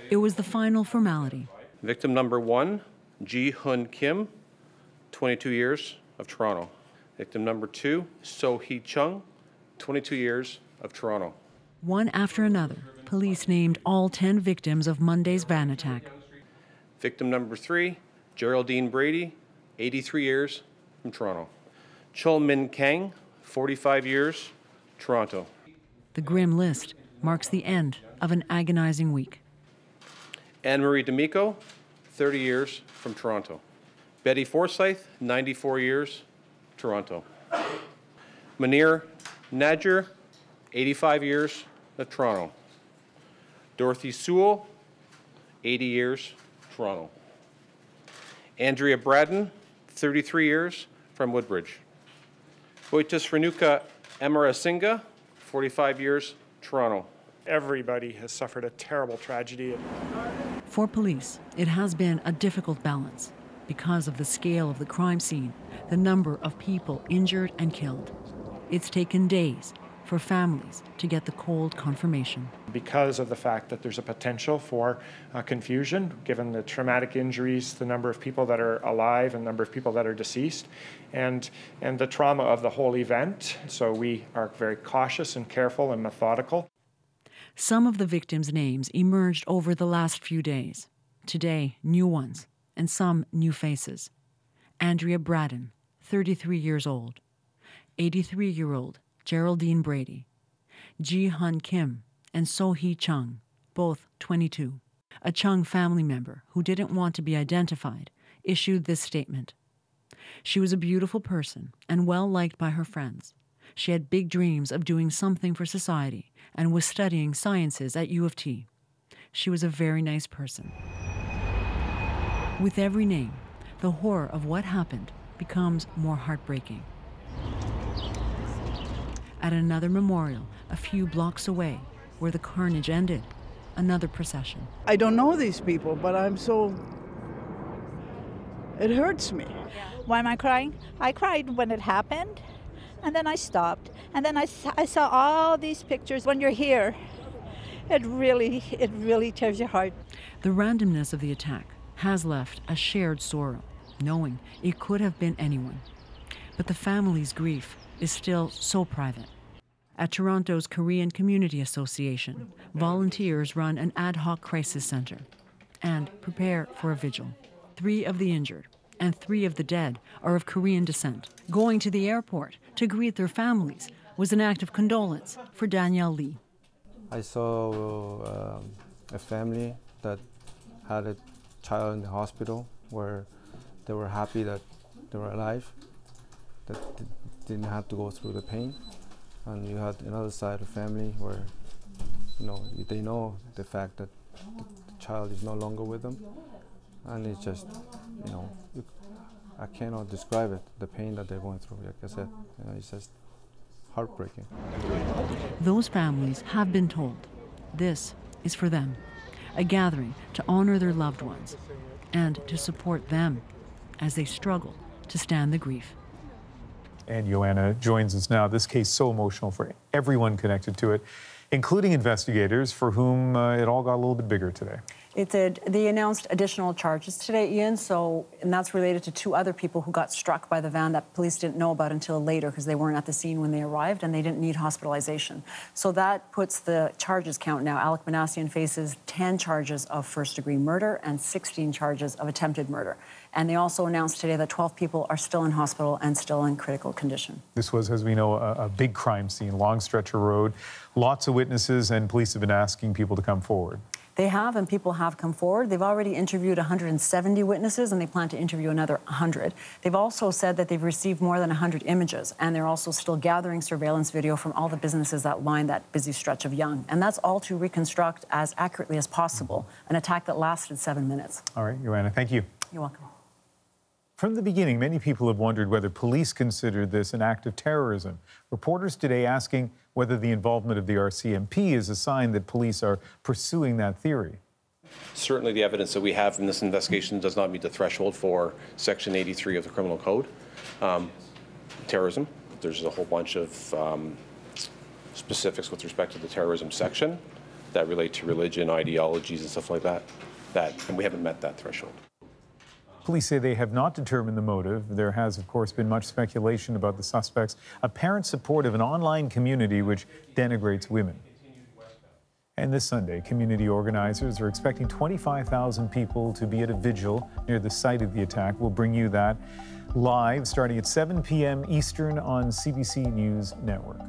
It was the final formality. Victim number 1, Ji Hun Kim, 22 years, of Toronto. Victim number 2, So Hee Chung, 22 years, of Toronto. One after another, police named all 10 victims of Monday's van attack. Victim number 3, Geraldine Brady, 83 years, from Toronto. Chol Min Kang, 45 years, Toronto. The grim list marks the end of an agonizing week. Anne-Marie D'Amico, 30 years, from Toronto. Betty Forsyth, 94 years, Toronto. Munir Nadjer, 85 years, of Toronto. Dorothy Sewell, 80 years, Toronto. Andrea Braddon, 33 years, from Woodbridge. Boitis Renuka Amarasinga, 45 years, Toronto. Everybody has suffered a terrible tragedy. For police, it has been a difficult balance because of the scale of the crime scene, the number of people injured and killed. It's taken days for families to get the cold confirmation. Because of the fact that there's a potential for confusion, given the traumatic injuries, the number of people that are alive and the number of people that are deceased, and the trauma of the whole event. So we are very cautious and careful and methodical. Some of the victims' names emerged over the last few days. Today, new ones, and some new faces. Andrea Braddon, 33 years old. 83-year-old Geraldine Brady. Ji Hun Kim and So Hee Chung, both 22. A Chung family member who didn't want to be identified issued this statement. She was a beautiful person and well liked by her friends. She had big dreams of doing something for society and was studying sciences at U of T. She was a very nice person. With every name, the horror of what happened becomes more heartbreaking. At another memorial, a few blocks away, where the carnage ended, another procession. I don't know these people, but it hurts me. Why am I crying? I cried when it happened, and then I stopped. And then I saw all these pictures. When you're here, it really tears your heart. The randomness of the attack has left a shared sorrow, knowing it could have been anyone. But the family's grief is still so private. At Toronto's Korean Community Association, volunteers run an ad hoc crisis center and prepare for a vigil. 3 of the injured and 3 of the dead are of Korean descent. Going to the airport to greet their families was an act of condolence for Danielle Lee. I saw a family that had a child in the hospital where they were happy that they were alive, that they didn't have to go through the pain. And you had another side of family where, they know the fact that the child is no longer with them. And it's just, I cannot describe it, the pain that they're going through. Like I said, it's just heartbreaking. Those families have been told this is for them, a gathering to honor their loved ones and to support them as they struggle to stand the grief. And Joanna joins us now. This case so emotional for everyone connected to it, including investigators for whom it all got a little bit bigger today. It did. They announced additional charges today, Ian, and that's related to 2 other people who got struck by the van that police didn't know about until later because they weren't at the scene when they arrived and they didn't need hospitalization. So that puts the charges count now. Alec Minassian faces 10 charges of first-degree murder and 16 charges of attempted murder. And they also announced today that 12 people are still in hospital and still in critical condition. This was, as we know, a big crime scene, long stretch of road, lots of witnesses, and police have been asking people to come forward. They have, and people have come forward. They've already interviewed 170 witnesses, and they plan to interview another 100. They've also said that they've received more than 100 images, and they're also still gathering surveillance video from all the businesses that line that busy stretch of Yonge. And that's all to reconstruct as accurately as possible an attack that lasted 7 minutes. All right, Joanna, thank you. You're welcome. From the beginning, many people have wondered whether police considered this an act of terrorism. Reporters today asking whether the involvement of the RCMP is a sign that police are pursuing that theory. Certainly the evidence that we have from this investigation does not meet the threshold for Section 83 of the Criminal Code. Terrorism, there's a whole bunch of specifics with respect to the terrorism section. that relate to religion, ideologies, and stuff like that. And we haven't met that threshold. Police say they have not determined the motive. There has, of course, been much speculation about the suspect's apparent support of an online community which denigrates women. And this Sunday, community organizers are expecting 25,000 people to be at a vigil near the site of the attack. We'll bring you that live starting at 7 p.m. Eastern on CBC News Network.